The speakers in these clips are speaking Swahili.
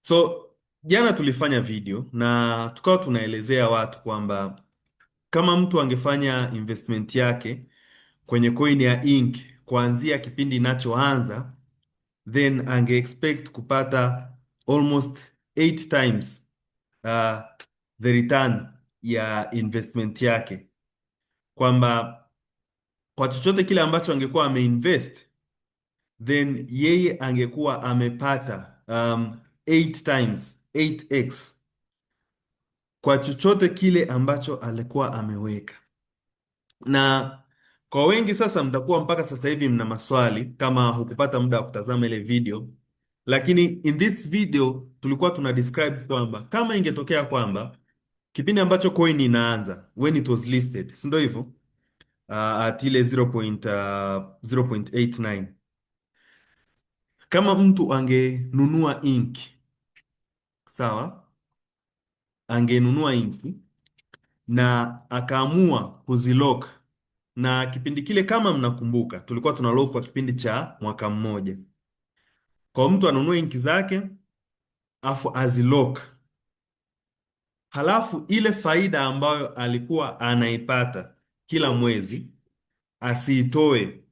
So jana tulifanya video na tukawa tunaelezea watu kwamba kama mtu angefanya investment yake kwenye coin ya Ink kuanzia kipindi inachoanza, then ange expect kupata almost 8 times uh, the return ya investment yake, kwamba kwa chochote kile ambacho angekuwa ameinvest, then yeye angekuwa amepata 8 times 8x kwa chochote kile ambacho alikuwa ameweka. Na kwa wengi sasa mtakuwa mpaka sasa hivi mna maswali kama hukupata muda wa kutazama ile video, lakini in this video tulikuwa tuna describe kwamba kama ingetokea kwamba kipindi ambacho coin inaanza, when it was listed, si ndio hivyo, at ile 0.89, kama mtu angenunua Ink, sawa, angenunua Ink na akaamua kuzilock, na kipindi kile kama mnakumbuka tulikuwa tuna lock kwa kipindi cha mwaka mmoja. Kwa mtu anunue Ink zake afu azilock, halafu ile faida ambayo alikuwa anaipata kila mwezi asiitoe,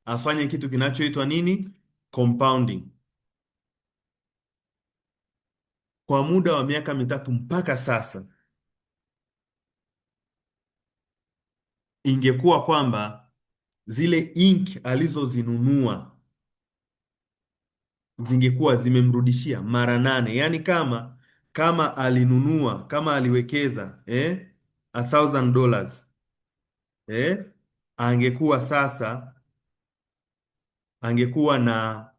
afanye kitu kinachoitwa nini, compounding, kwa muda wa miaka mitatu mpaka sasa, ingekuwa kwamba zile Ink alizozinunua zingekuwa zimemrudishia mara 8. Yaani kama alinunua, kama aliwekeza $1,000 angekuwa sasa angekuwa na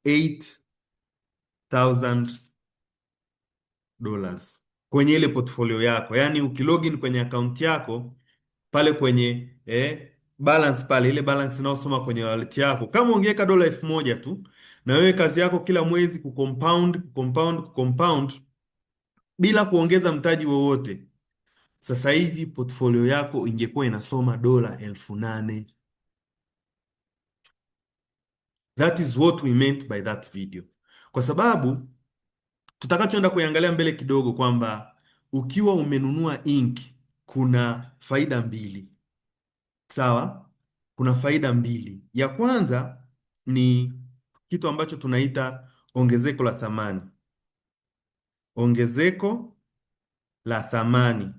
$8,000 kwenye ile portfolio yako. Yaani ukilogin kwenye akaunti yako pale kwenye balance, pale ile balance inayosoma kwenye wallet yako, kama ungeweka $1,000 tu, na wewe kazi yako kila mwezi kucompound bila kuongeza mtaji wowote, sasa hivi portfolio yako ingekuwa inasoma $8,000. That is what we meant by that video, kwa sababu tutakachoenda kuiangalia mbele kidogo kwamba ukiwa umenunua Ink kuna faida mbili. Sawa, kuna faida mbili. Ya kwanza ni kitu ambacho tunaita ongezeko la thamani. Ongezeko la thamani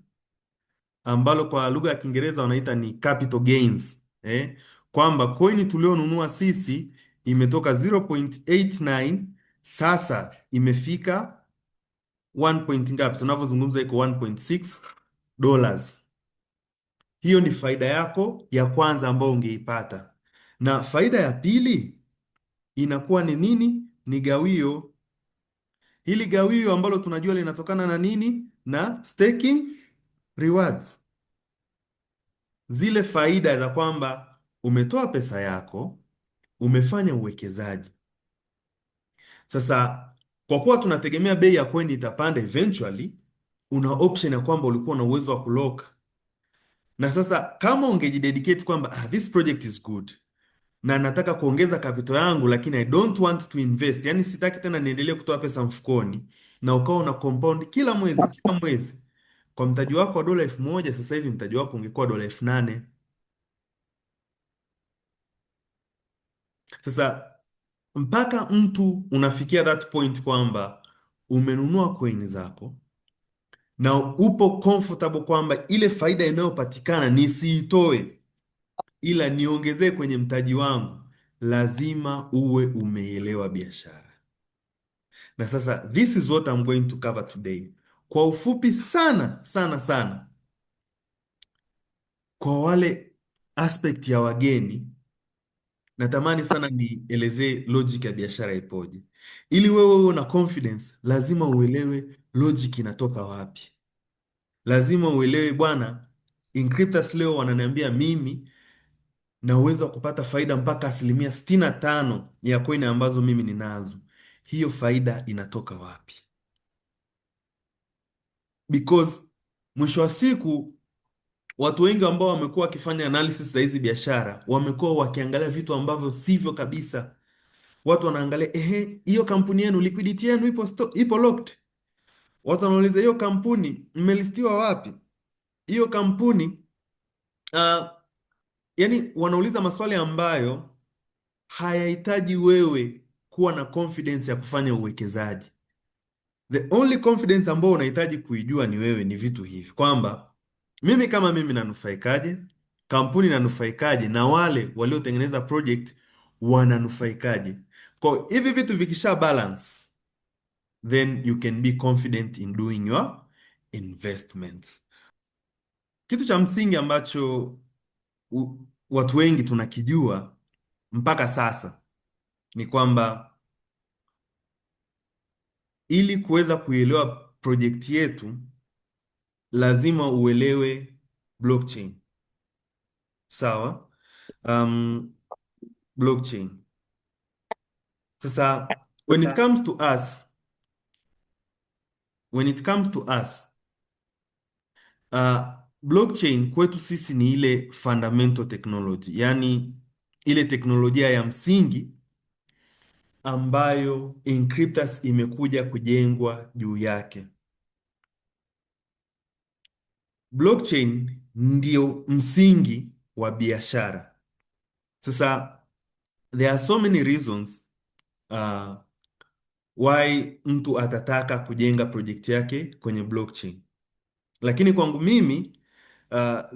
ambalo kwa lugha ya Kiingereza wanaita ni capital gains, kwamba coin tulionunua sisi imetoka 0.89 sasa imefika 1 point ngapi? Tunavyozungumza iko $1.6. Hiyo ni faida yako ya kwanza ambayo ungeipata, na faida ya pili inakuwa ni nini? Ni gawio. Hili gawio ambalo tunajua linatokana na nini? Na staking rewards. Zile faida za kwamba umetoa pesa yako, umefanya uwekezaji. Sasa kwa kuwa tunategemea bei ya coin itapanda eventually, una option ya kwamba ulikuwa na uwezo wa kulock. Na sasa kama ungejidedicate kwamba this project is good na nataka kuongeza capital yangu, lakini I don't want to invest, yani sitaki tena niendelee kutoa pesa mfukoni, na ukawa una compound kila mwezi kwa mtaji wako wa $1,000, sasa hivi mtaji wako ungekuwa $8,000. Sasa mpaka mtu unafikia that point kwamba umenunua coin zako na upo comfortable kwamba ile faida inayopatikana nisiitoe ila niongezee kwenye mtaji wangu, lazima uwe umeelewa biashara. Na sasa this is what I'm going to cover today, kwa ufupi sana sana sana. Kwa wale aspect ya wageni, natamani sana nielezee logic ya biashara ipoje. Ili wewe una confidence, lazima uelewe logic inatoka wapi. Lazima uelewe bwana, Inkryptus leo wananiambia mimi na uwezo wa kupata faida mpaka 65% ya coin ambazo mimi ninazo. Hiyo faida inatoka wapi? Because mwisho wa siku watu wengi ambao wamekuwa wakifanya analysis za hizi biashara wamekuwa wakiangalia vitu ambavyo sivyo kabisa. Watu wanaangalia, hiyo kampuni yenu liquidity yenu ipo locked. Watu wanauliza hiyo kampuni mmelistiwa wapi? Hiyo kampuni uh, yani wanauliza maswali ambayo hayahitaji wewe kuwa na confidence ya kufanya uwekezaji. The only confidence ambao unahitaji kuijua ni wewe, ni vitu hivi kwamba mimi kama mimi nanufaikaje, kampuni nanufaikaje, na wale waliotengeneza project wananufaikaje. Kwa hivi vitu vikisha balance, then you can be confident in doing your investments. Kitu cha msingi ambacho watu wengi tunakijua mpaka sasa ni kwamba ili kuweza kuielewa project yetu lazima uelewe blockchain. Sawa? Um, blockchain. Sasa when it comes to us, blockchain kwetu sisi ni ile fundamental technology, yaani ile teknolojia ya msingi ambayo Inkryptus imekuja kujengwa juu yake. Blockchain ndio msingi wa biashara. Sasa there are so many reasons why mtu atataka kujenga project yake kwenye blockchain, lakini kwangu mimi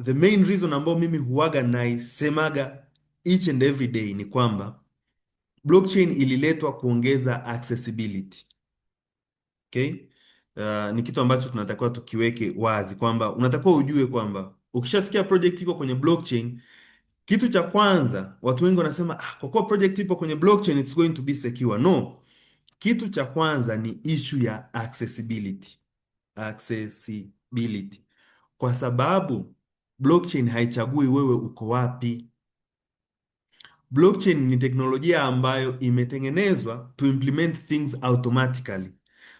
the main reason ambao mimi huwaga naisemaga each and every day ni kwamba blockchain ililetwa kuongeza accessibility. Okay? Ni kitu ambacho tunatakiwa tukiweke wazi kwamba unatakiwa ujue kwamba ukishasikia project iko kwenye blockchain, kitu cha kwanza watu wengi wanasema kwa kuwa project ipo kwenye blockchain it's going to be secure. No, kitu cha kwanza ni issue ya accessibility. Accessibility. Kwa sababu blockchain haichagui wewe uko wapi. Blockchain ni teknolojia ambayo imetengenezwa to implement things automatically.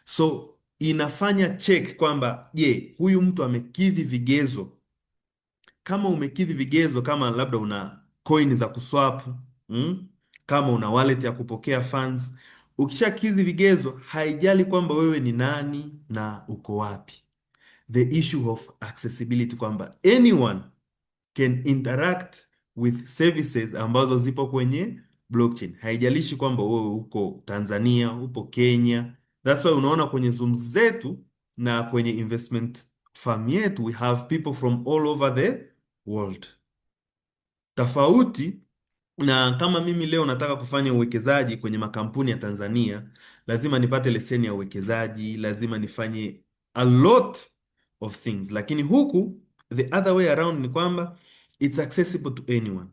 So inafanya check kwamba huyu mtu amekidhi vigezo. Kama umekidhi vigezo, kama labda una coin za kuswap, kama una wallet ya kupokea funds, ukishakidhi vigezo, haijali kwamba wewe ni nani na uko wapi. The issue of accessibility, kwamba anyone can interact with services ambazo zipo kwenye blockchain. Haijalishi kwamba wewe uko Tanzania, upo Kenya. That's why unaona kwenye Zooms zetu na kwenye investment firm yetu we have people from all over the world. Tofauti na kama mimi leo nataka kufanya uwekezaji kwenye makampuni ya Tanzania, lazima nipate leseni ya uwekezaji, lazima nifanye a lot of things. Lakini huku the other way around ni kwamba it's accessible to anyone.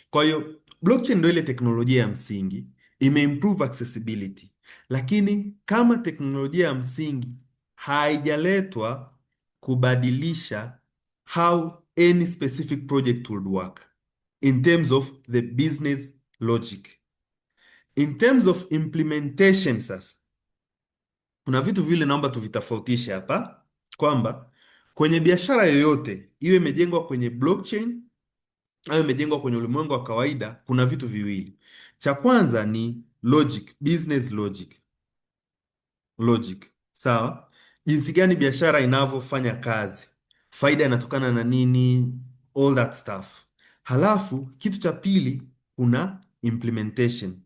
Kwa hiyo blockchain ndio ile teknolojia ya msingi, imeimprove accessibility. Lakini kama teknolojia ya msingi haijaletwa kubadilisha how any specific project would work in terms of the business logic. In terms of implementation, sasa kuna vitu vile naomba tuvitofautishe hapa, kwamba kwenye biashara yoyote iwe imejengwa kwenye blockchain au imejengwa kwenye ulimwengu wa kawaida, kuna vitu viwili. Cha kwanza ni logic, business logic. Sawa? Jinsi gani biashara inavyofanya kazi, faida inatokana na nini, all that stuff. Halafu kitu cha pili kuna implementation.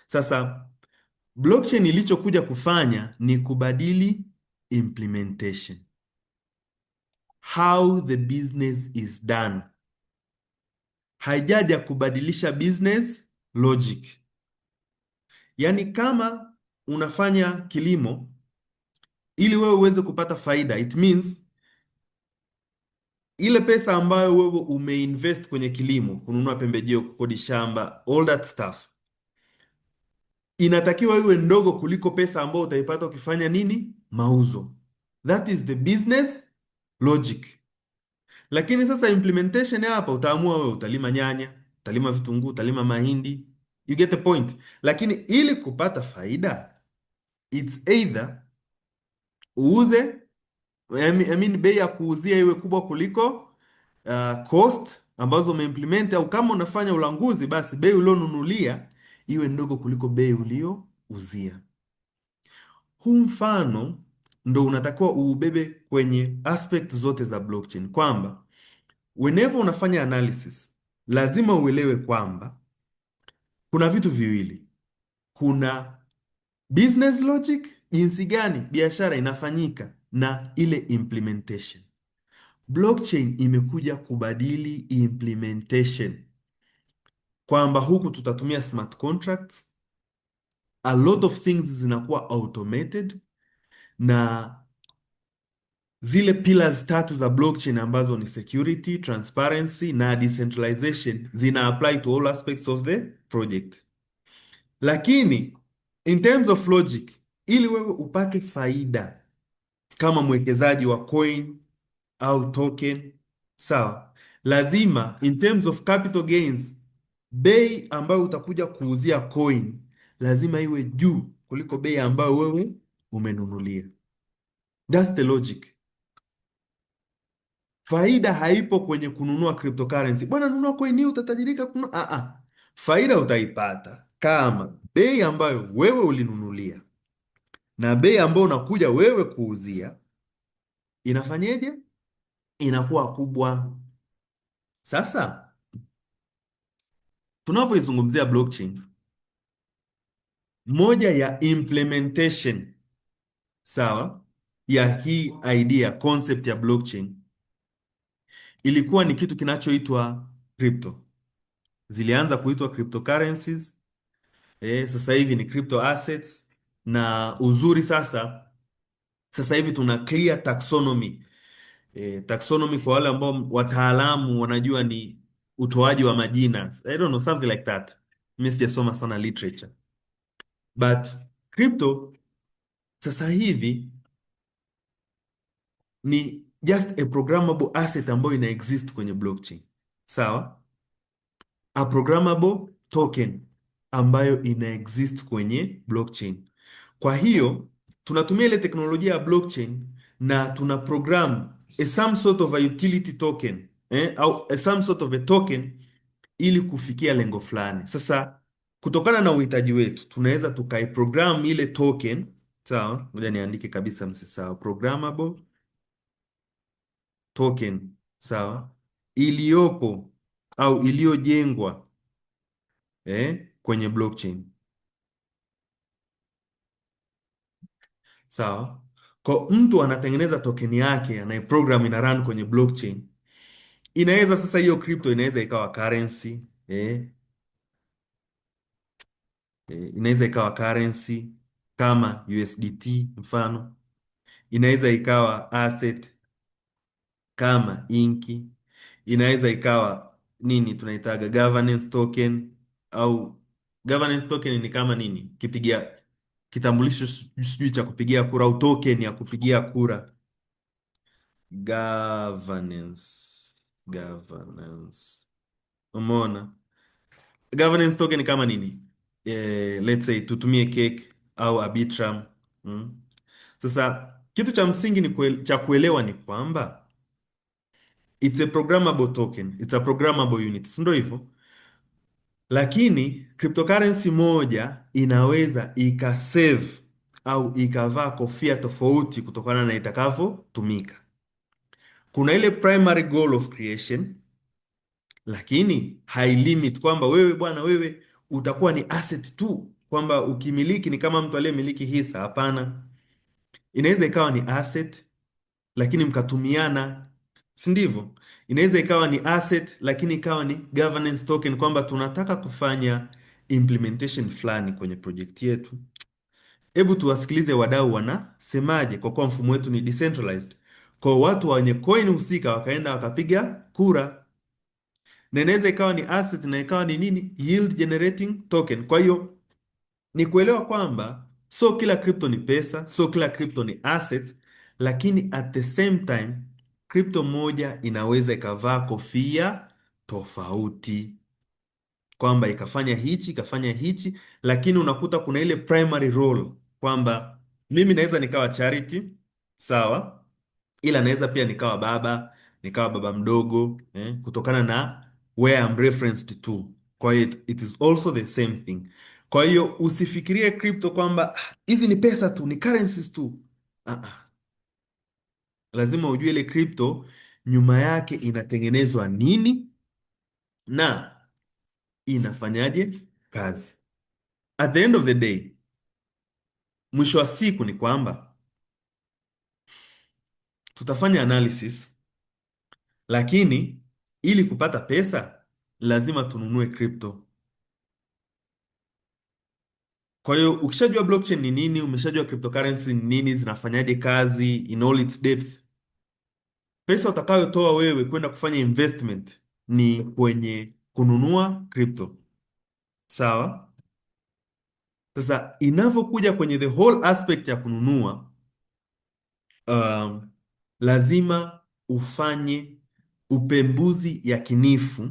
Sasa blockchain ilichokuja kufanya ni kubadili implementation, how the business is done. Haijaja kubadilisha business logic. Yaani kama unafanya kilimo ili wewe uweze kupata faida, it means ile pesa ambayo wewe umeinvest kwenye kilimo, kununua pembejeo, kukodi shamba, all that stuff, inatakiwa iwe ndogo kuliko pesa ambayo utaipata ukifanya nini? Mauzo. That is the business logic. Lakini sasa implementation hapa utaamua wewe utalima nyanya, utalima vitunguu, utalima mahindi. You get the point. Lakini ili kupata faida, it's either uuze, I mean bei ya kuuzia iwe kubwa kuliko cost, ambazo umeimplement, au kama unafanya ulanguzi, basi bei ulionunulia iwe ndogo kuliko bei uliouzia. Huu mfano ndo unatakiwa uubebe kwenye aspect zote za blockchain, kwamba whenever unafanya analysis lazima uelewe kwamba kuna vitu viwili. Kuna business logic, jinsi gani biashara inafanyika, na ile implementation. Blockchain imekuja kubadili implementation, kwamba huku tutatumia smart contracts, a lot of things zinakuwa automated, na zile pillars tatu za blockchain ambazo ni security, transparency na decentralization zina apply to all aspects of the project. Lakini in terms of logic, ili wewe upate faida kama mwekezaji wa coin au token, sawa, lazima in terms of capital gains, bei ambayo utakuja kuuzia coin lazima iwe juu kuliko bei ambayo wewe umenunulia. That's the logic. Faida haipo kwenye kununua cryptocurrency. Bwana, nunua coin hii utatajirika kununua. Faida utaipata kama bei ambayo wewe ulinunulia na bei ambayo unakuja wewe kuuzia inafanyeje? Inakuwa kubwa. Sasa tunapoizungumzia blockchain, moja ya implementation, sawa, ya hii idea concept ya blockchain ilikuwa ni kitu kinachoitwa crypto. Zilianza kuitwa cryptocurrencies, sasa hivi ni crypto assets, na uzuri sasa hivi tuna clear taxonomy. Taxonomy kwa wale ambao wataalamu wanajua ni utoaji wa majina. I don't know, something like that. Mimi sijasoma sana literature. But crypto sasa hivi ni just a programmable asset ambayo ina exist kwenye blockchain. Sawa? A programmable token ambayo ina exist kwenye blockchain. Kwa hiyo tunatumia ile teknolojia ya blockchain na tuna program some sort of a utility token, au some sort of a token ili kufikia lengo fulani. Sasa kutokana na uhitaji wetu tunaweza tukaiprogram ile token, sawa? Ngoja niandike kabisa, msisahau programmable token, sawa, iliyopo au iliyojengwa kwenye blockchain, sawa. Kwa mtu anatengeneza token yake, anaiprogram, ina run kwenye blockchain, inaweza sasa, hiyo crypto inaweza ikawa currency, inaweza ikawa currency kama USDT mfano, inaweza ikawa asset kama inki, inaweza ikawa nini tunaitaga governance token, au governance token ni kama nini, kipigia kitambulisho sijui cha kupigia kura, au token ya kupigia kura. Governance, umeona? Governance token kama nini? Let's say tutumie cake au Arbitrum. Sasa kitu cha msingi ni cha kuelewa ni kwamba it's a programmable token, it's a programmable unit, si ndio hivyo? Lakini cryptocurrency moja inaweza ikasave au ikavaa kofia tofauti kutokana na itakavyotumika. Kuna ile primary goal of creation, lakini limit kwamba wewe bwana, wewe utakuwa ni asset tu, kwamba ukimiliki ni kama mtu aliyemiliki hisa. Hapana, inaweza ikawa ni asset lakini mkatumiana, si ndivyo? Inaweza ikawa ni asset lakini ikawa ni governance token, kwamba tunataka kufanya implementation fulani kwenye project yetu. Hebu tuwasikilize wadau wanasemaje, kwa kuwa mfumo wetu ni decentralized. Kwa watu wenye coin husika wakaenda wakapiga kura, na inaweza ikawa ni asset na ikawa ni nini, yield generating token. Kwa hiyo ni kuelewa kwamba so kila crypto ni pesa, so kila crypto ni asset, lakini at the same time crypto moja inaweza ikavaa kofia tofauti, kwamba ikafanya hichi, lakini unakuta kuna ile primary role kwamba mimi naweza nikawa charity, sawa, ila naweza pia nikawa baba mdogo, kutokana na where I'm referenced to. Kwa hiyo it is also the same thing. Kwa hiyo usifikirie crypto kwamba hizi ni pesa tu, ni currencies tu. Ah. Lazima ujue ile crypto nyuma yake inatengenezwa nini na inafanyaje kazi. At the end of the day, mwisho wa siku ni kwamba tutafanya analysis, lakini ili kupata pesa lazima tununue crypto. Kwa hiyo ukishajua blockchain ni nini, umeshajua cryptocurrency ni nini, zinafanyaje kazi in all its depth, pesa utakayotoa wewe kwenda kufanya investment ni kwenye kununua crypto. Sawa? Sasa inavyokuja kwenye the whole aspect ya kununua, lazima ufanye upembuzi yakinifu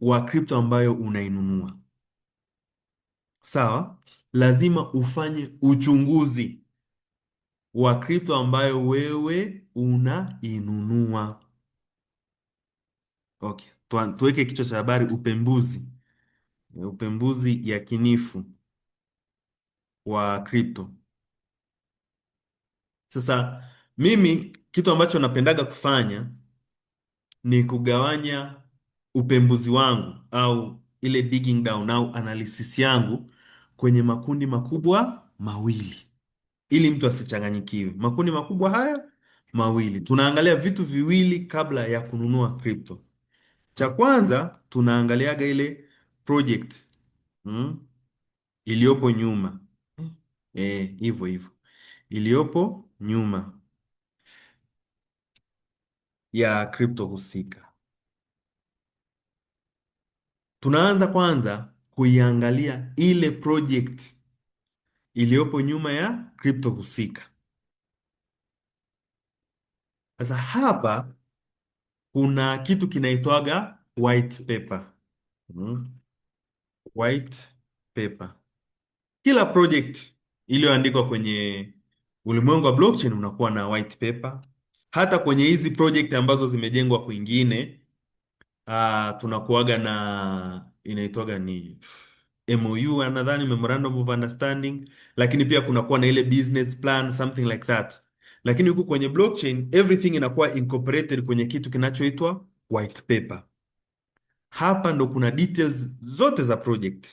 wa crypto ambayo unainunua. Sawa? Lazima ufanye uchunguzi wa crypto ambayo wewe unainunua. Okay. Tuweke kichwa cha habari upembuzi yakinifu wa crypto. Sasa mimi kitu ambacho napendaga kufanya ni kugawanya upembuzi wangu au ile digging down au analysis yangu kwenye makundi makubwa mawili, ili mtu asichanganyikiwe. Makundi makubwa haya mawili, tunaangalia vitu viwili kabla ya kununua crypto. Cha kwanza tunaangaliaga ile project iliyopo nyuma, hivyo hivyo, iliyopo nyuma ya crypto husika. Tunaanza kwanza kuiangalia ile project iliyopo nyuma ya crypto husika. Sasa hapa kuna kitu kinaitwaga white paper. White paper. Kila project iliyoandikwa kwenye ulimwengu wa blockchain unakuwa na white paper. Hata kwenye hizi project ambazo zimejengwa kwingine, tunakuaga na inaitwaga ni MOU, nadhani memorandum of understanding, lakini pia kunakuwa na ile business plan, something like that. Lakini huku kwenye blockchain everything inakuwa incorporated kwenye kitu kinachoitwa white paper. Hapa ndo kuna details zote za project,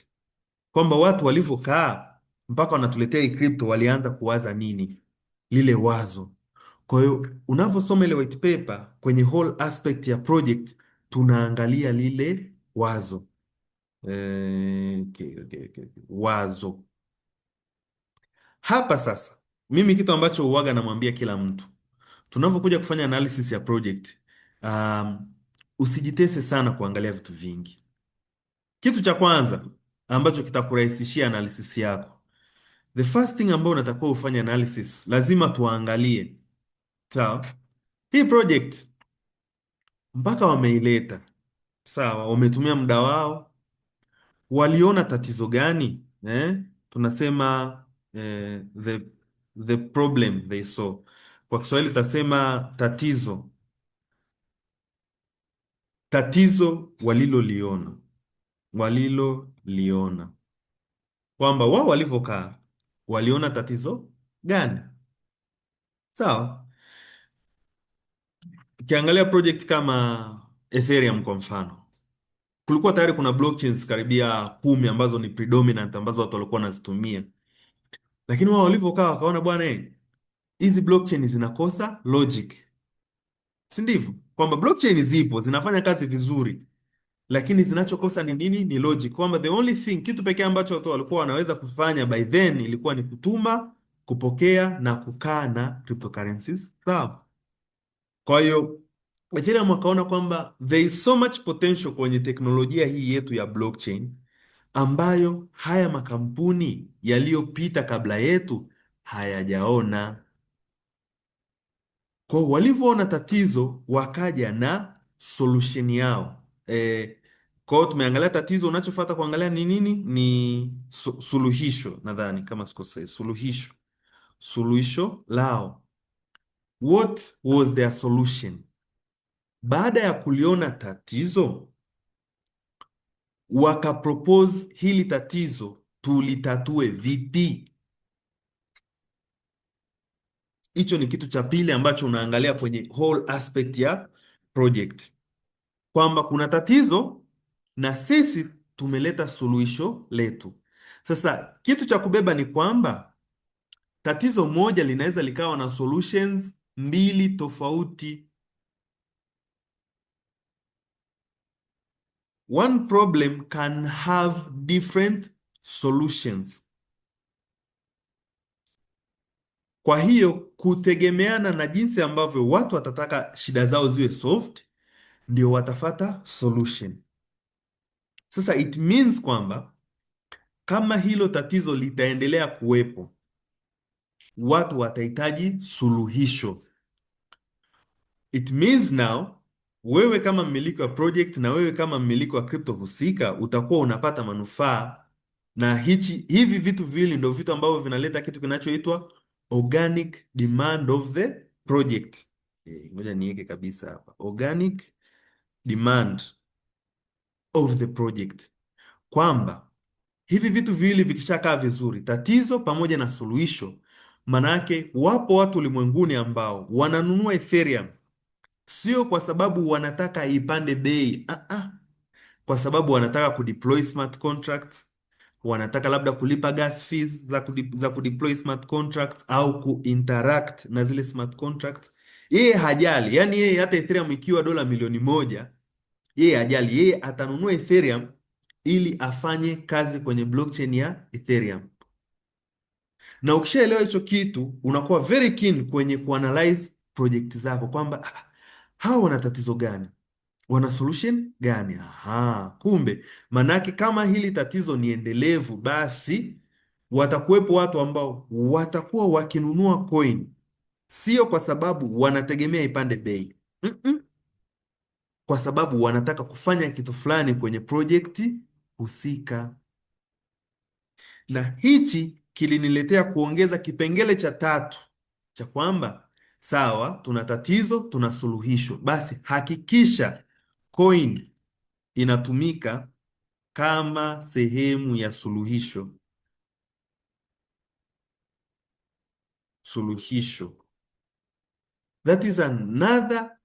kwamba watu walivyokaa mpaka wanatuletea hii crypto walianza kuwaza nini, lile wazo. Kwa hiyo unavyosoma ile white paper kwenye whole aspect ya project, tunaangalia lile wazo. Okay. Wazo hapa sasa, mimi kitu ambacho uwaga namwambia kila mtu tunavyokuja kufanya analysis ya project, usijitese sana kuangalia vitu vingi. Kitu cha kwanza ambacho kitakurahisishia analysis yako, the first thing ambayo unatakiwa ufanye analysis, lazima tuangalie, sawa, hii project mpaka wameileta, sawa, wametumia muda wao, waliona tatizo gani? Tunasema the problem they saw. Kwa Kiswahili tutasema tatizo waliloliona, kwamba wao walivyokaa waliona tatizo gani? Sawa. Ukiangalia project kama Ethereum kwa mfano, kulikuwa tayari kuna blockchains karibia 10 ambazo ni predominant ambazo watu walikuwa wanazitumia, lakini wao walivyokaa wakaona, bwana, hizi blockchain zinakosa logic, si ndivyo? Kwamba blockchain zipo zinafanya kazi vizuri, lakini zinachokosa ni nini? Ni logic. Kwamba the only thing, kitu pekee ambacho watu walikuwa wanaweza kufanya by then ilikuwa ni kutuma, kupokea na kukaa na cryptocurrencies, sawa. Kwa hiyo Ethereum wakaona kwamba there is so much potential kwenye teknolojia hii yetu ya blockchain ambayo haya makampuni yaliyopita kabla yetu hayajaona. Kwa walivyoona tatizo wakaja na solution yao. Kwa hiyo tumeangalia tatizo, unachofuata kuangalia ni nini? Ni suluhisho, nadhani kama sikosei, suluhisho lao. What was their solution? Baada ya kuliona tatizo, wakapropose hili tatizo tulitatue vipi. Hicho ni kitu cha pili ambacho unaangalia kwenye whole aspect ya project, kwamba kuna tatizo na sisi tumeleta suluhisho letu. Sasa kitu cha kubeba ni kwamba tatizo moja linaweza likawa na solutions mbili tofauti. One problem can have different solutions. Kwa hiyo kutegemeana na jinsi ambavyo watu watataka shida zao ziwe solved, ndio watafata solution. Sasa it means kwamba kama hilo tatizo litaendelea kuwepo, watu watahitaji suluhisho. It means now wewe kama mmiliki wa project na wewe kama mmiliki wa crypto husika utakuwa unapata manufaa, na hivi vitu viwili ndio vitu ambavyo vinaleta kitu kinachoitwa organic demand of the project. Ngoja niweke kabisa hapa, organic demand of the project, kwamba hivi vitu viwili vikishakaa vizuri, tatizo pamoja na suluhisho, manake wapo watu ulimwenguni ambao wananunua Ethereum sio kwa sababu wanataka ipande bei, kwa sababu wanataka kudeploy smart contracts, wanataka labda kulipa gas fees za kudeploy smart contracts au kuinteract na zile smart contracts. Yeye hajali, yani yeye hata Ethereum ikiwa dola milioni moja, yeye hajali, yeye atanunua Ethereum ili afanye kazi kwenye blockchain ya Ethereum. Na ukishaelewa hicho kitu, unakuwa very keen kwenye kuanalyze project zako kwamba hawa wana tatizo gani, wana solution gani? Kumbe manake kama hili tatizo ni endelevu, basi watakuwepo watu ambao watakuwa wakinunua coin sio kwa sababu wanategemea ipande bei, kwa sababu wanataka kufanya kitu fulani kwenye project husika. Na hichi kiliniletea kuongeza kipengele cha tatu cha kwamba sawa, tuna tatizo, tuna suluhisho, basi hakikisha coin inatumika kama sehemu ya suluhisho. That is another,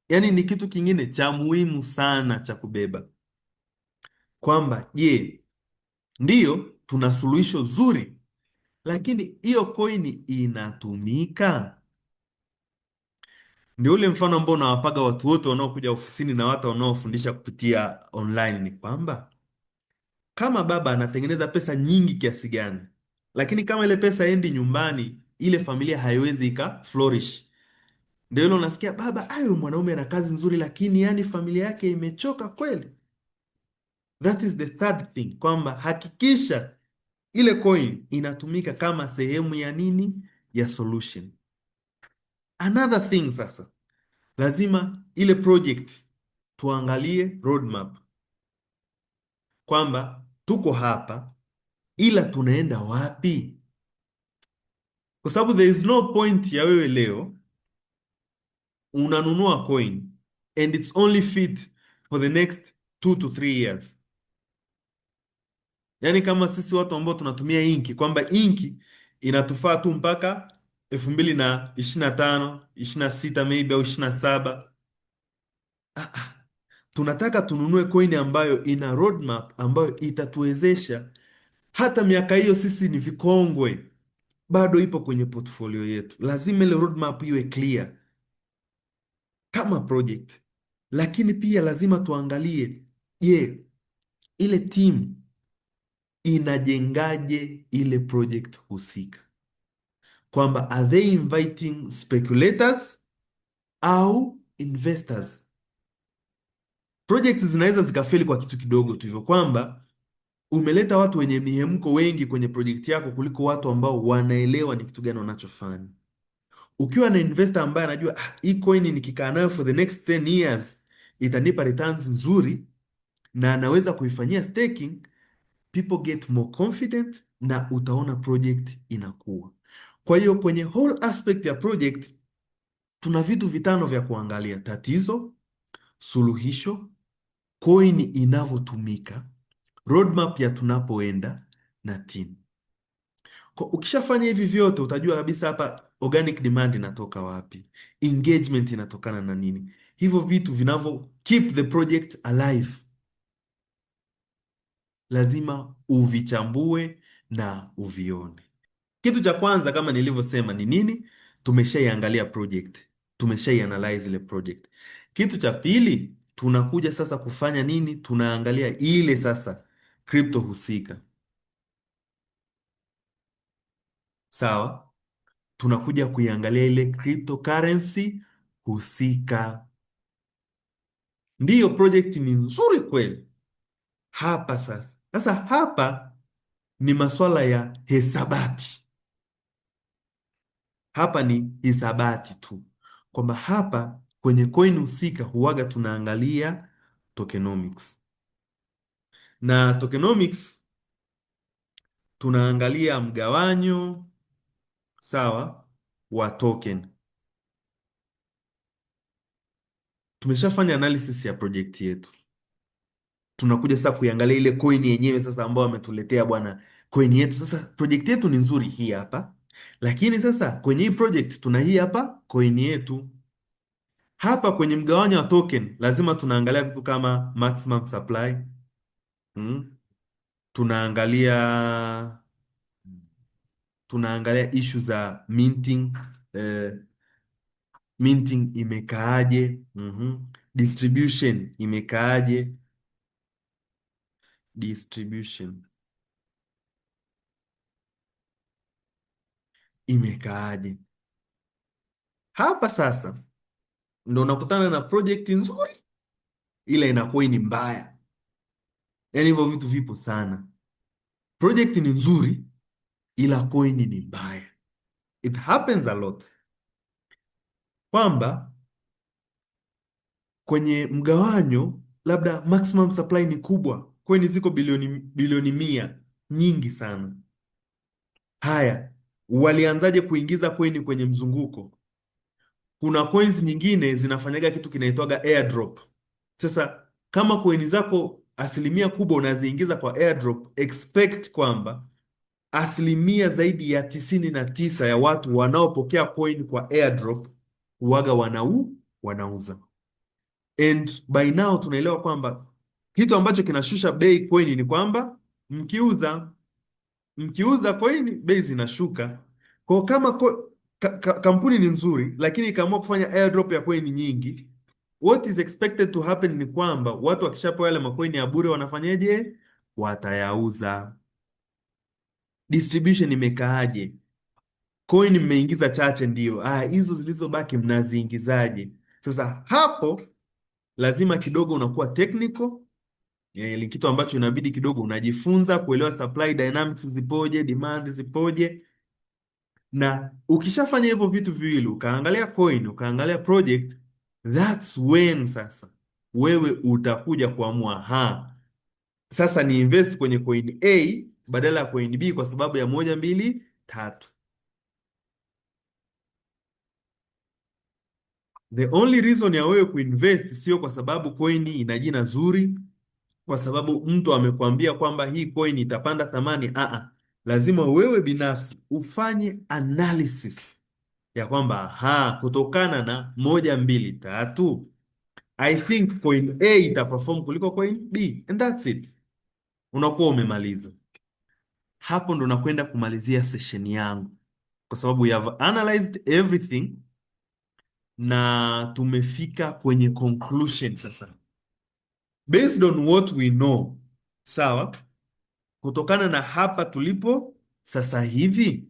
yani ni kitu kingine cha muhimu sana cha kubeba, kwamba je, ndiyo tuna suluhisho zuri, lakini hiyo coin inatumika? Ndio ule mfano ambao unawapaga watu wote wanaokuja ofisini na watu wanaofundisha kupitia online, ni kwamba kama baba anatengeneza pesa nyingi kiasi gani, lakini kama ile pesa endi nyumbani, ile familia haiwezi ika flourish. Ndio ile unasikia baba, ayo mwanaume ana kazi nzuri, lakini yani familia yake imechoka kweli. That is the third thing, kwamba hakikisha ile coin inatumika kama sehemu ya nini, ya solution. Another thing sasa, lazima ile project tuangalie roadmap, kwamba tuko hapa ila tunaenda wapi, kwa sababu there is no point ya wewe leo unanunua coin and it's only fit for the next 2 to 3 years. Yaani kama sisi watu ambao tunatumia inki, kwamba inki inatufaa tu mpaka 2025, 26 maybe au 27. Tunataka tununue coin ambayo ina roadmap ambayo itatuwezesha hata miaka hiyo sisi ni vikongwe, bado ipo kwenye portfolio yetu. Lazima ile roadmap iwe clear kama project, lakini pia lazima tuangalie, je, ile team inajengaje ile project husika, kwamba are they inviting speculators au investors. Projects zinaweza zikafeli kwa kitu kidogo tu hivyo, kwamba umeleta watu wenye mihemko wengi kwenye project yako kuliko watu ambao wanaelewa ni kitu gani wanachofanya. Ukiwa na investor ambaye anajua hii coin nikikaa nayo for the next 10 years itanipa returns nzuri na anaweza kuifanyia staking, people get more confident na utaona project inakuwa. Kwa hiyo kwenye whole aspect ya project tuna vitu vitano vya kuangalia: tatizo, suluhisho, coin inavyotumika, roadmap ya tunapoenda na team. Ukishafanya hivi vyote utajua kabisa hapa organic demand inatoka wapi, engagement inatokana na nini, hivyo vitu vinavyo keep the project alive lazima uvichambue na uvione. Kitu cha kwanza kama nilivyosema ni nini? Tumeshaiangalia project, tumeshaianalyze ile project. Kitu cha pili tunakuja sasa kufanya nini? Tunaangalia ile sasa crypto husika, sawa. Tunakuja kuiangalia ile cryptocurrency husika. Ndiyo, project ni nzuri kweli. Hapa ni masuala ya hesabati. Hapa ni hisabati tu, kwamba hapa kwenye coin husika huwaga tunaangalia tokenomics, na tokenomics tunaangalia mgawanyo, sawa, wa token. Tumeshafanya analysis ya project yetu, tunakuja sasa kuiangalia ile coin yenyewe sasa, ambayo ametuletea bwana coin yetu. Sasa project yetu ni nzuri hii hapa, lakini sasa kwenye hii project tuna hii hapa coin yetu. Hapa kwenye mgawanyo wa token lazima tunaangalia vitu kama maximum supply, mm. Tunaangalia issue za minting, minting imekaaje, distribution imekaaje, distribution imekaaje. Hapa sasa ndo unakutana na project nzuri ila inakuwa ni mbaya. Yaani hivyo vitu vipo sana. Project ni nzuri ila coin ni mbaya. It happens a lot, kwamba kwenye mgawanyo labda maximum supply ni kubwa, coin ziko bilioni 100, nyingi sana. Haya, walianzaje kuingiza coin kwenye mzunguko? Kuna coins nyingine zinafanyaga kitu kinaitwaga airdrop. Sasa kama coin zako asilimia kubwa unaziingiza kwa airdrop, expect kwamba asilimia zaidi ya 99 ya watu wanaopokea coin kwa airdrop huwaga wanauza. And by now tunaelewa kwamba kitu ambacho kinashusha bei coin ni kwamba mkiuza coin bei zinashuka. Kwa kama kampuni ni nzuri lakini ikaamua kufanya airdrop ya coin nyingi, what is expected to happen ni kwamba watu wakishapewa yale macoin ya bure wanafanyaje? Watayauza. Distribution imekaaje? Coin mmeingiza chache, ndio. Hizo zilizobaki mnaziingizaje? Sasa hapo lazima kidogo unakuwa technical, ni kitu ambacho inabidi kidogo unajifunza kuelewa supply dynamics zipoje, demand zipoje. Na ukishafanya hivyo vitu viwili, ukaangalia coin, ukaangalia project, that's when sasa wewe utakuja kuamua sasa ni invest kwenye coin A badala ya coin B kwa sababu ya 1, 2, 3. The only reason ya wewe kuinvest sio kwa sababu coin ina jina zuri, kwa sababu mtu amekwambia kwamba hii coin itapanda thamani. Lazima wewe binafsi ufanye analysis ya kwamba kutokana na 1, 2, 3 I think coin A itaperform kuliko coin B, and that's it. Unakuwa umemaliza. Hapo ndo nakwenda kumalizia session yangu, kwa sababu we have analyzed everything na tumefika kwenye conclusion sasa, based on what we know. Sawa, kutokana na hapa tulipo sasa hivi,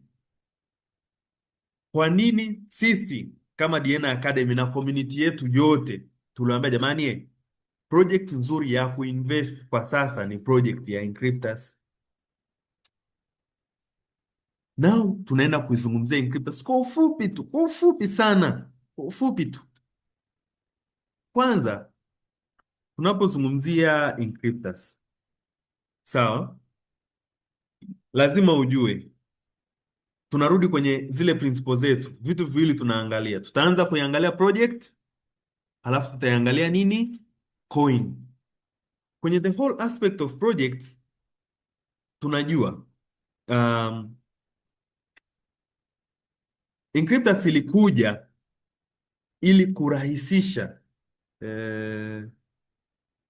kwa nini sisi kama Diena Academy na community yetu yote tuliwaambia jamani, project nzuri ya kuinvest kwa sasa ni project ya Inkryptus. Now tunaenda kuizungumzia Inkryptus kwa ufupi tu, kwa ufupi sana, kwa ufupi tu. Kwanza tunapozungumzia Inkryptus, sawa, lazima ujue tunarudi kwenye zile principles zetu. Vitu viwili tunaangalia, tutaanza kuiangalia project halafu tutaiangalia nini coin. Kwenye the whole aspect of project tunajua um, Inkryptus ilikuja ili kurahisisha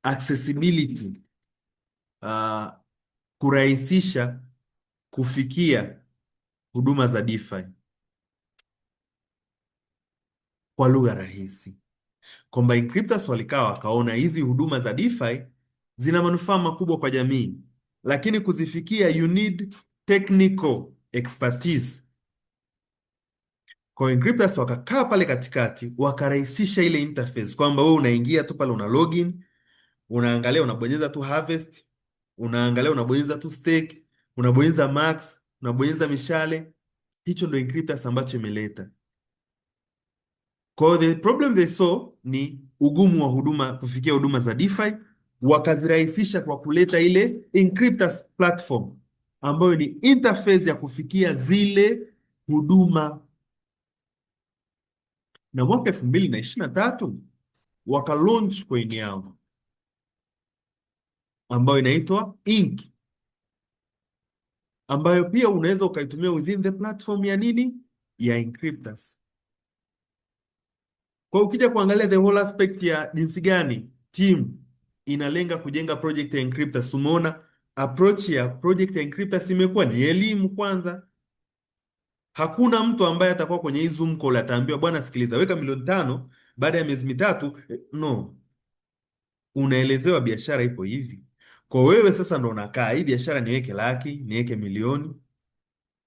accessibility, uh, kurahisisha kufikia huduma za DeFi kwa lugha rahisi, kwamba Inkryptus walikaa wakaona hizi huduma za DeFi zina manufaa makubwa kwa jamii, lakini kuzifikia you need technical expertise. Kwa Inkryptus wakakaa pale katikati, wakarahisisha ile interface kwamba wewe unaingia tu pale, una login, unaangalia, unabonyeza tu harvest, unaangalia, unabonyeza tu stake, unabonyeza max, unabonyeza mishale. Hicho ndio Inkryptus ambacho imeleta. Kwa hiyo the problem they saw ni ugumu wa huduma, kufikia huduma za DeFi, wakazirahisisha kwa kuleta ile Inkryptus platform ambayo ni interface ya kufikia zile huduma. Na mwaka 2023 waka launch coin yao ambayo inaitwa Ink, ambayo pia unaweza ukaitumia within the platform ya nini, ya Inkryptus. Kwa ukija kuangalia the whole aspect ya jinsi gani team inalenga kujenga project ya Inkryptus, umeona approach ya project ya Inkryptus imekuwa ni elimu kwanza. Hakuna mtu ambaye atakuwa kwenye hii Zoom call ataambiwa bwana, sikiliza, weka milioni 5 baada ya miezi mitatu. No, unaelezewa biashara ipo hivi. Kwa wewe sasa ndo unakaa hii biashara, niweke laki, niweke milioni,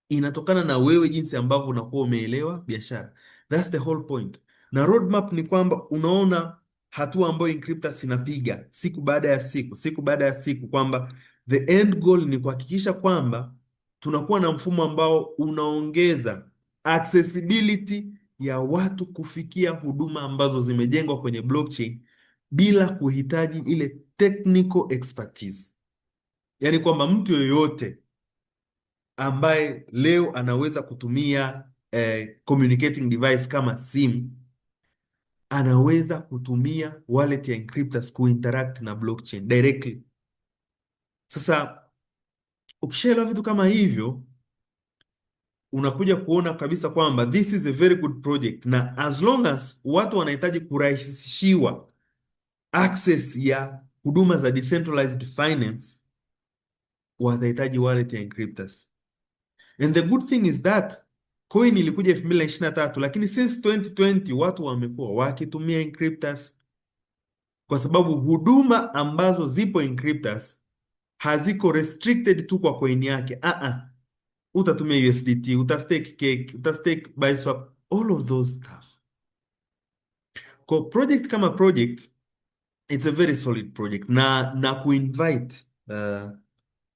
inatokana na wewe jinsi ambavyo unakuwa umeelewa biashara. That's the whole point. Na roadmap ni kwamba unaona hatua ambayo Inkryptus inapiga siku baada ya siku, siku baada ya siku, kwamba the end goal ni kuhakikisha kwamba tunakuwa na mfumo ambao unaongeza accessibility ya watu kufikia huduma ambazo zimejengwa kwenye blockchain bila kuhitaji ile technical expertise. Yaani kwamba mtu yoyote ambaye leo anaweza kutumia communicating device kama simu anaweza kutumia wallet ya Inkryptus kuinteract na blockchain directly. Sasa ukishaelewa vitu kama hivyo, unakuja kuona kabisa kwamba this is a very good project, na as long as watu wanahitaji kurahisishiwa access ya huduma za decentralized finance, watahitaji wallet ya Inkryptus. And the good thing is that coin ilikuja 2023, lakini since 2020 watu wamekuwa wakitumia Inkryptus, kwa sababu huduma ambazo zipo Inkryptus haziko restricted tu kwa coin yake. Utatumia USDT, utastake Cake, utastake Biswap, all of those stuff. Kwa project kama project, it's a very solid project, na kuinvite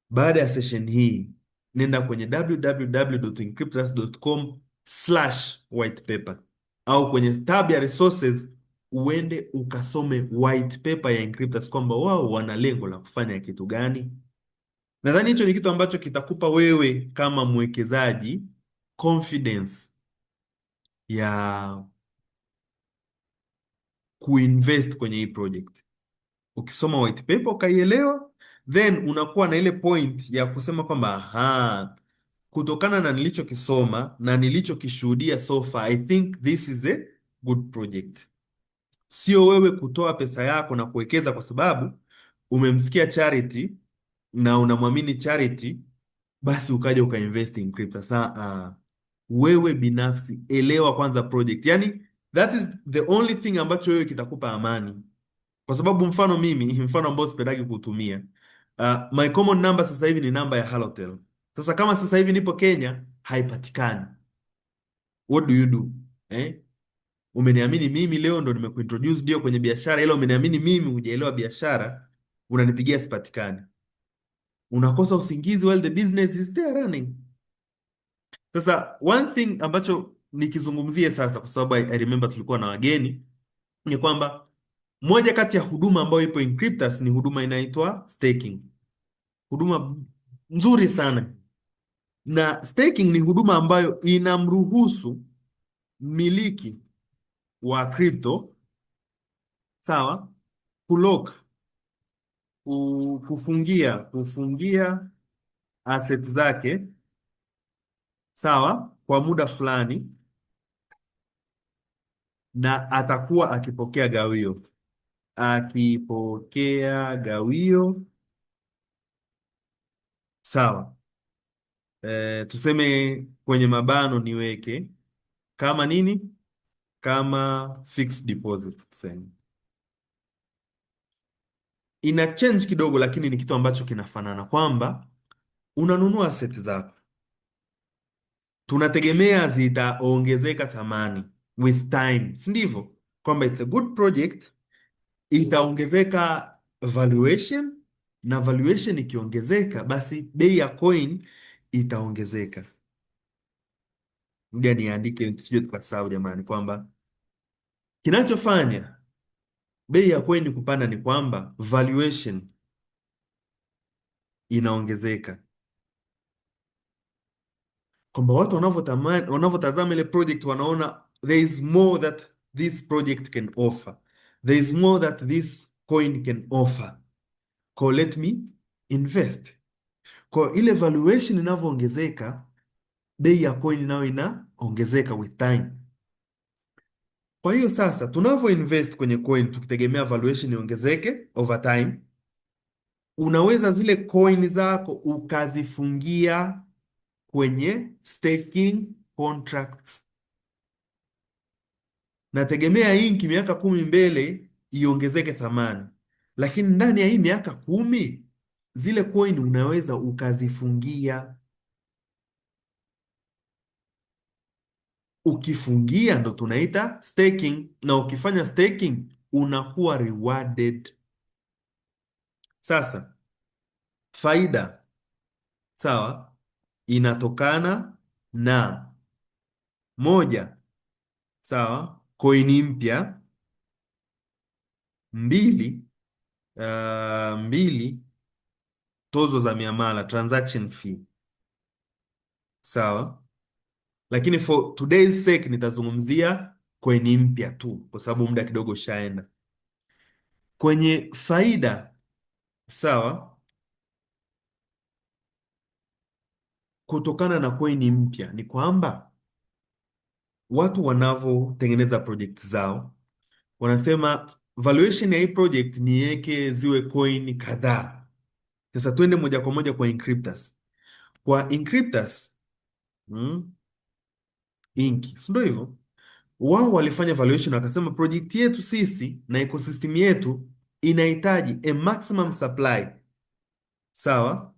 baada ya session hii nenda kwenye www.inkryptus.com/whitepaper au kwenye tab ya resources uende ukasome white paper ya Inkryptus kwamba wao wana lengo la kufanya kitu gani. Nadhani hicho ni kitu ambacho kitakupa wewe kama mwekezaji confidence ya kuinvest kwenye hii project. Ukisoma white paper ukaielewa, then unakuwa na ile point ya kusema kwamba kutokana na nilichokisoma na nilichokishuhudia so far, I think this is a good project. Sio wewe kutoa pesa yako na kuwekeza kwa sababu umemsikia Charity na unamwamini Charity basi ukaja ukainvest in Inkryptus. Wewe binafsi elewa kwanza project. Yani that is the only thing ambacho wewe kitakupa amani. Kwa sababu mfano ambao sipendagi kutumia, my common number sasa hivi ni namba ya Halotel. Sasa kama sasa hivi nipo Kenya haipatikani, what do you do? Umeniamini mimi, leo ndo nimekuintroduce ndio kwenye biashara, ila umeniamini mimi, hujaelewa biashara, unanipigia sipatikani, unakosa usingizi while the business is there running. Sasa one thing ambacho nikizungumzie sasa, kwa sababu I remember tulikuwa na wageni, ni kwamba moja kati ya huduma ambayo ipo Inkryptus ni huduma inaitwa staking. Huduma nzuri sana, na staking ni huduma ambayo inamruhusu mmiliki wa crypto sawa, kulock, kufungia asset zake, sawa, kwa muda fulani, na atakuwa akipokea gawio, akipokea gawio, sawa. Tuseme kwenye mabano niweke kama nini, kama fixed deposit tuseme. Ina change kidogo, lakini ni kitu ambacho kinafanana, kwamba unanunua asset zako, tunategemea zitaongezeka thamani with time, si ndivyo? Kwamba it's a good project, itaongezeka valuation, na valuation ikiongezeka, basi bei ya coin itaongezeka. Ngoja niandike tusije tukasahau jamani, kwamba kinachofanya bei ya coin kupanda ni kwamba valuation inaongezeka, kwamba watu wanavyotazama ile project wanaona there is more that this project can offer, there is more that this coin can offer, so let me invest. Kwa ile valuation inavyoongezeka, bei ya coin nayo inaongezeka with time. Kwa hiyo sasa tunavyo invest kwenye coin tukitegemea valuation iongezeke over time, unaweza zile coin zako ukazifungia kwenye staking contracts. Nategemea hii miaka 10 mbele iongezeke thamani, lakini ndani ya hii miaka 10 zile coin unaweza ukazifungia. Ukifungia ndo tunaita staking, na ukifanya staking unakuwa rewarded. Sasa faida, sawa, inatokana na moja, sawa, koini mpya; mbili, tozo za miamala, transaction fee, sawa. Lakini for today's sake nitazungumzia koini mpya tu, kwa sababu muda kidogo ushaenda. Kwenye faida, sawa, kutokana na koini mpya ni kwamba watu wanavyotengeneza project zao wanasema valuation ya hii project niweke ziwe coin kadhaa. Sasa twende moja kwa moja kwa Inkryptus. Kwa Inkryptus, Ink, si ndio hivyo? Wao walifanya valuation wakasema project yetu sisi na ecosystem yetu inahitaji a maximum supply, sawa,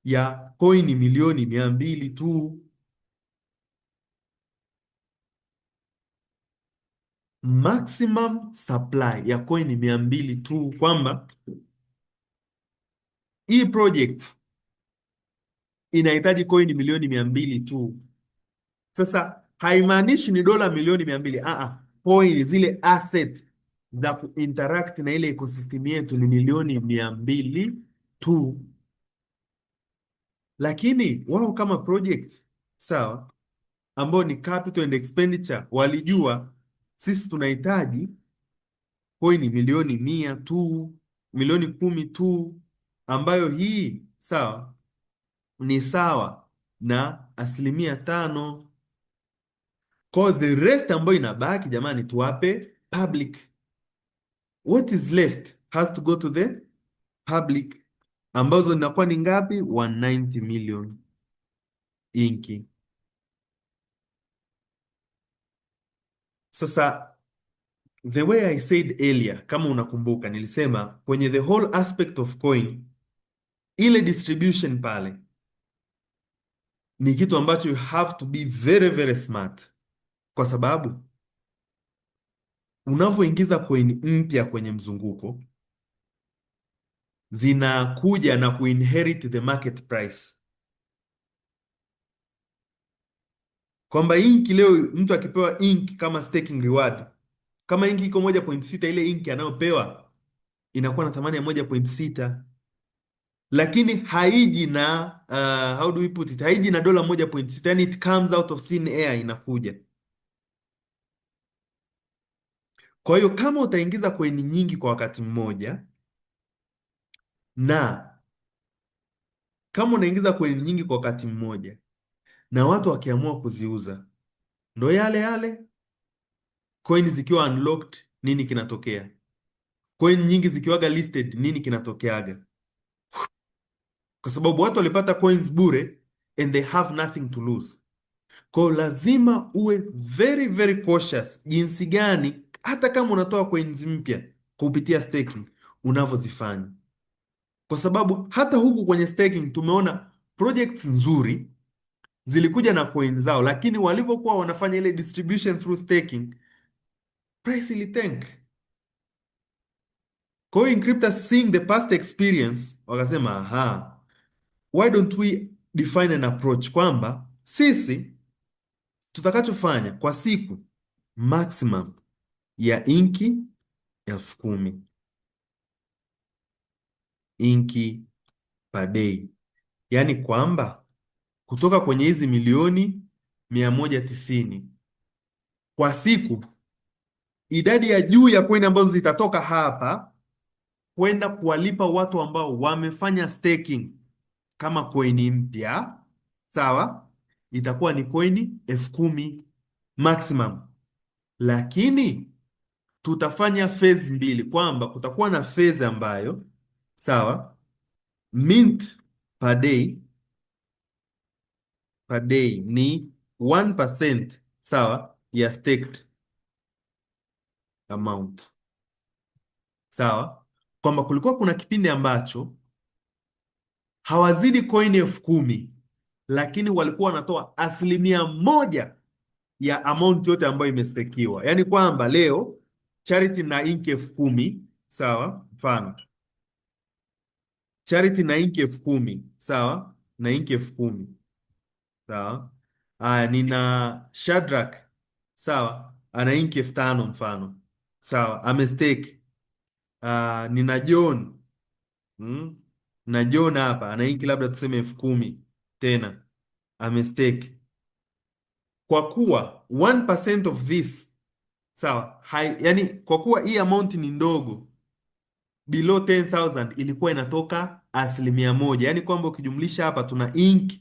ya coin milioni 200 tu. Maximum supply ya coin 200 tu, kwamba hii project inahitaji coin milioni 200 tu. Sasa haimaanishi ni dola milioni 200. Coin zile asset za kuinteract na ile ecosystem yetu ni milioni 200 tu, lakini wao kama project, sawa, ambao ni capital and expenditure, walijua sisi tunahitaji coin milioni 100 tu, milioni 10 tu, ambayo hii, sawa, ni sawa na 5%. Kwa the rest ambayo inabaki, jamani, tuwape public. What is left has to go to the public, ambazo zinakuwa ni ngapi? 190 million inki. Sasa the way I said earlier, kama unakumbuka, nilisema kwenye the whole aspect of coin, ile distribution pale ni kitu ambacho you have to be very very smart, kwa sababu unavyoingiza coin mpya kwenye mzunguko zinakuja na kuinherit the market price, kwamba ink leo mtu akipewa ink kama staking reward, kama ink iko 1.6, ile ink anayopewa inakuwa na thamani ya 1.6, lakini haiji na how do we put it, haiji na dola 1.6, yani it comes out of thin air, inakuja. Kwa hiyo kama utaingiza coin nyingi kwa wakati mmoja, na kama unaingiza coin nyingi kwa wakati mmoja na watu wakiamua kuziuza, ndo yale yale coin zikiwa unlocked, nini kinatokea? Coin nyingi zikiwaga listed, nini kinatokeaga? Kwa sababu watu walipata coins bure and they have nothing to lose. Kwa hiyo lazima uwe very very cautious jinsi gani, hata kama unatoa coins mpya kupitia staking, unavyozifanya, kwa sababu hata huku kwenye staking tumeona projects nzuri zilikuja na coin zao, lakini walivyokuwa wanafanya ile distribution through staking, price ilitank. Kwa hiyo Inkryptus, seeing the past experience, wakasema aha, why don't we define an approach kwamba sisi tutakachofanya kwa siku maximum ya inki 10,000 inki per day, yaani kwamba kutoka kwenye hizi milioni 190 kwa siku, idadi ya juu ya coin ambazo zitatoka hapa kwenda kuwalipa watu ambao wamefanya staking kama coin mpya, sawa, itakuwa ni coin 10,000 maximum. Lakini tutafanya phase mbili, kwamba kutakuwa na phase ambayo, sawa, mint per day ni 1%, sawa, ya staked amount, sawa, kwamba kulikuwa kuna kipindi ambacho hawazidi coin 10,000, lakini walikuwa wanatoa 1% ya amount yote ambayo imestakiwa. Yaani kwamba leo Charity na inki 10,000, sawa, mfano Charity na inki 10,000, sawa, na inki 10,000, sawa. Nina Shadrack, sawa, ana inki 5,000 mfano, sawa, amestake. Nina John, na John hapa ana inki labda tuseme 10,000 tena, amestake. Kwa kuwa 1% of this, sawa, yani kwa kuwa hii amount ni ndogo, below 10,000 ilikuwa inatoka 1%, yaani kwamba ukijumlisha hapa tuna ink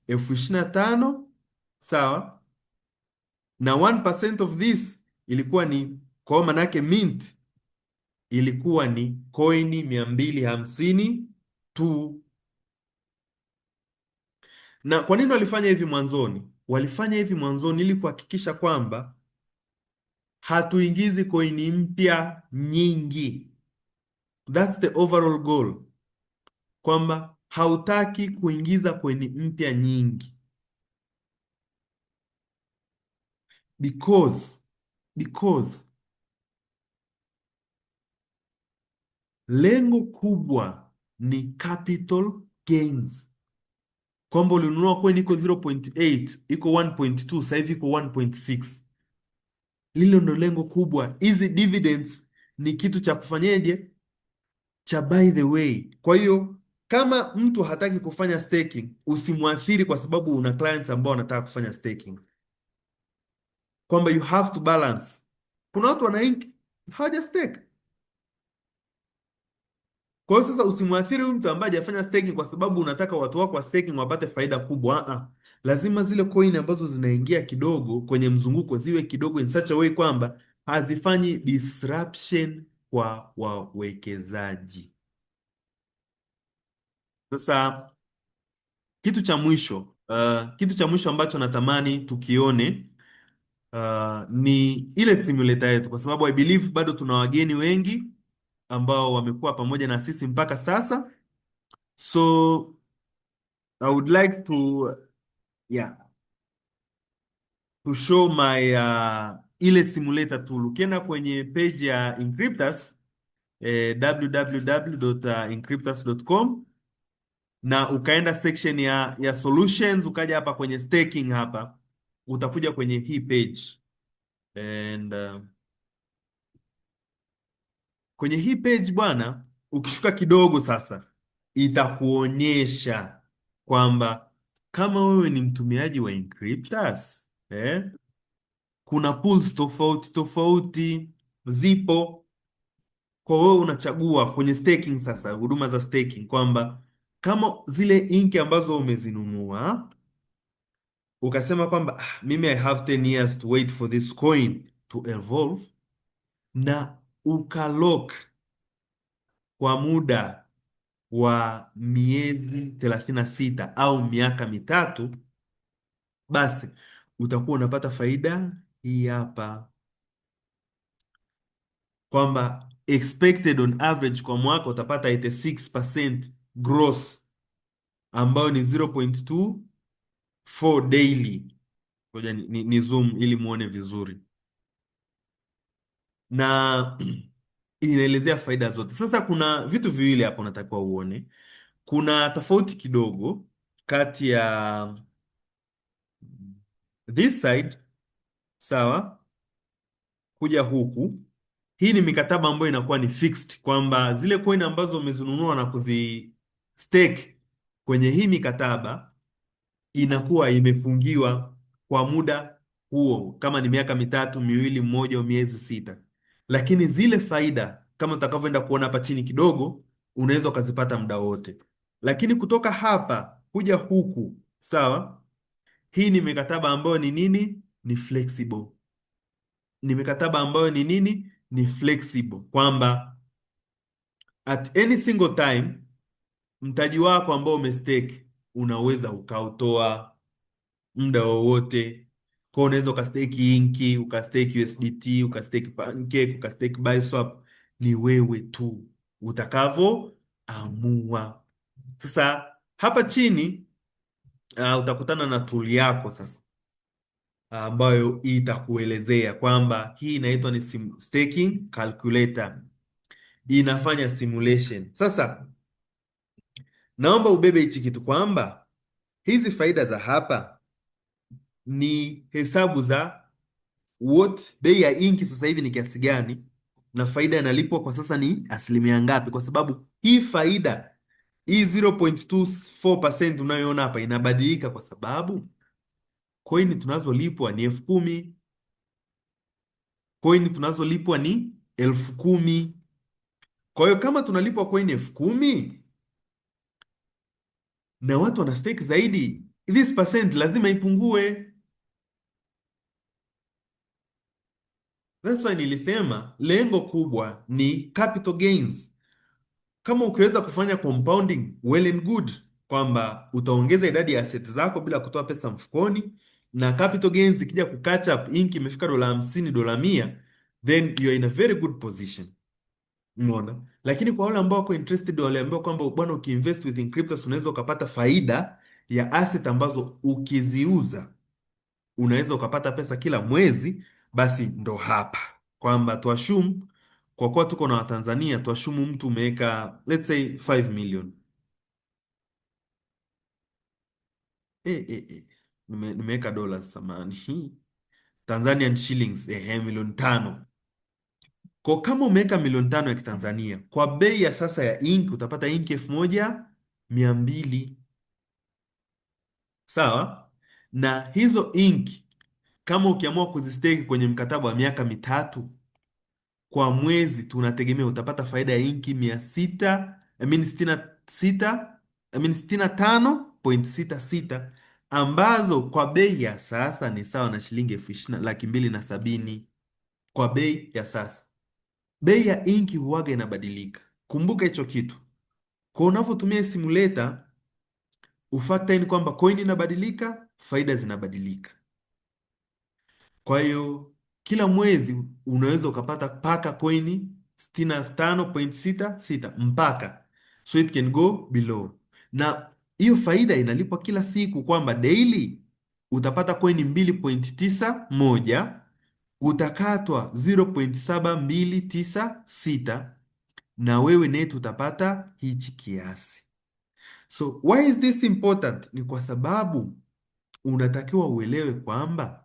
25,000, sawa, na 1% of this ilikuwa ni, kwa manake mint ilikuwa ni coin 250 tu. Na kwa nini walifanya hivi mwanzoni? Walifanya hivi mwanzoni ili kuhakikisha kwamba hatuingizi coin mpya nyingi. That's the overall goal, kwamba hautaki kuingiza coin mpya nyingi because lengo kubwa ni capital gains, kwamba ulinunua coin iko 0.8 iko 1.2 sasa hivi iko 1.6. Lilo ndo lengo kubwa. Hizi dividends ni kitu cha kufanyeje, cha by the way. Kwa hiyo kama mtu hataki kufanya staking, usimwathiri kwa sababu una clients ambao wanataka kufanya staking, kwamba you have to balance. Kuna watu wana hawaja stake. Kwa hiyo sasa usimwathiri huyu mtu ambaye hajafanya staking kwa sababu unataka watu wako wa staking wapate faida kubwa. Lazima zile coin ambazo zinaingia kidogo kwenye mzunguko ziwe kidogo in such a way kwamba hazifanyi disruption kwa wawekezaji. Sasa kitu cha mwisho ambacho natamani tukione ni ile simulator yetu, kwa sababu I believe bado tuna wageni wengi ambao wamekuwa pamoja na sisi mpaka sasa. So I would like to show my ile simulator tool. Ukienda kwenye page ya Inkryptus, www.inkryptus.com, na ukaenda section ya solutions, ukaja hapa kwenye staking, hapa utakuja kwenye hii page and kwenye hii page bwana, ukishuka kidogo sasa itakuonyesha kwamba kama wewe ni mtumiaji wa Inkryptus, kuna pools tofauti tofauti. zipo. Kwa hiyo unachagua kwenye staking sasa, huduma za staking kwamba kama zile inki ambazo umezinunua ukasema kwamba mimi I have 10 years to wait for this coin to evolve, na ukalock kwa muda wa miezi 36 au miaka mitatu, basi utakuwa unapata faida hii hapa, kwamba expected on average kwa mwaka utapata 86% gross, ambayo ni 0.24 daily. Ngoja ni zoom ili muone vizuri, na inaelezea faida zote. Sasa kuna vitu viwili hapo unatakiwa uone. Kuna tofauti kidogo kati ya this side, sawa, kuja huku. Hii ni mikataba ambayo inakuwa ni fixed, kwamba zile coin ambazo umezinunua na kuzistake kwenye hii mikataba inakuwa imefungiwa kwa muda huo, kama ni miaka mitatu, miwili, mmoja au miezi sita. Lakini zile faida kama utakavyoenda kuona hapa chini kidogo, unaweza ukazipata muda wote. Lakini kutoka hapa kuja huku, sawa, hii ni mikataba ambayo ni nini? Ni flexible. Ni mikataba ambayo ni nini? Ni flexible, kwamba at any single time mtaji wako ambao umestake unaweza ukautoa muda wowote. Kwa unaweza ukastake Inki, ukastake USDT, ukastake Pancake, ukastake Biswap. Ni wewe tu utakavyoamua. Sasa hapa chini utakutana na tool yako sasa, ambayo itakuelezea kwamba hii inaitwa ni staking calculator, inafanya simulation. Sasa naomba ubebe hichi kitu kwamba hizi faida za hapa ni hesabu za bei ya Inki sasa hivi ni kiasi gani, na faida inalipwa kwa sasa ni asilimia ngapi, kwa sababu hii faida hii 0.24% unayoona hapa inabadilika, kwa sababu coin tunazolipwa ni 10,000. Coin tunazolipwa ni 10,000. Kwa hiyo kama tunalipwa coin 10,000 na watu wana stake zaidi, this percent lazima ipungue. That's why nilisema lengo kubwa ni capital gains. Kama ukiweza kufanya compounding, well and good, kwamba utaongeza idadi ya asset zako bila kutoa pesa mfukoni, na capital gains ikija ku catch up, Inki imefika $50, $100, then you are in a very good position. Umeona? Lakini kwa wale ambao wako interested, wale ambao kwamba bwana, ukiinvest with Inkryptus unaweza ukapata faida ya asset ambazo ukiziuza unaweza ukapata pesa kila mwezi, basi ndo hapa kwamba tuassume, kwa kuwa tuko na Watanzania, tuashumu mtu umeweka let's say 5 million. Nimeweka dollars samani, Tanzanian shillings, milioni 5. Kwa kama umeweka milioni 5 ya Kitanzania, kwa bei ya sasa ya Inki utapata Inki 1,200. Sawa? Na hizo Inki kama ukiamua kuzistake kwenye mkataba wa miaka mitatu, kwa mwezi tunategemea utapata faida ya Inki 65.66, ambazo kwa bei ya sasa ni sawa na shilingi 2,270 kwa bei ya sasa. Bei ya Inki huwaga inabadilika, kumbuka hicho kitu. Kwa unavyotumia simulator ufactor in kwamba coin inabadilika, faida zinabadilika. Kwa hiyo kila mwezi unaweza ukapata mpaka coin 65.66 mpaka, so it can go below. Na hiyo faida inalipwa kila siku, kwamba daily utapata coin 2.91, utakatwa 0.7296, na wewe net utapata hichi kiasi. So why is this important? Ni kwa sababu unatakiwa uelewe kwamba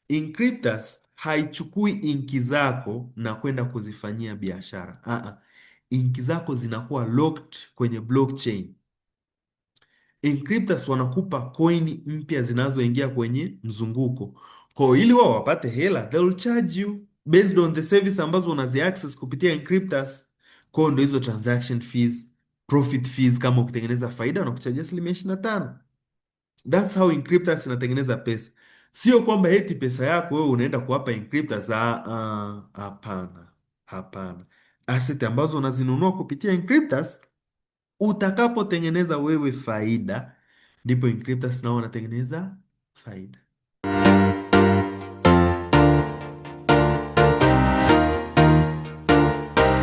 Inkryptus haichukui inki zako na kwenda kuzifanyia biashara. Inki zako zinakuwa locked kwenye blockchain. Inkryptus wanakupa coin mpya zinazoingia kwenye mzunguko. Kwa hiyo ili wao wapate hela, they will charge you based on the service ambazo unazi access kupitia Encryptus. Kwa hiyo ndio hizo transaction fees, profit fees, kama ukitengeneza faida wanakuchajia 25%. That's how Encryptus inatengeneza pesa. Sio kwamba eti pesa yako wewe unaenda kuwapa Encryptus. Hapana, hapana. Asset ambazo unazinunua kupitia Encryptus, utakapotengeneza wewe faida, ndipo Encryptus nao wanatengeneza faida.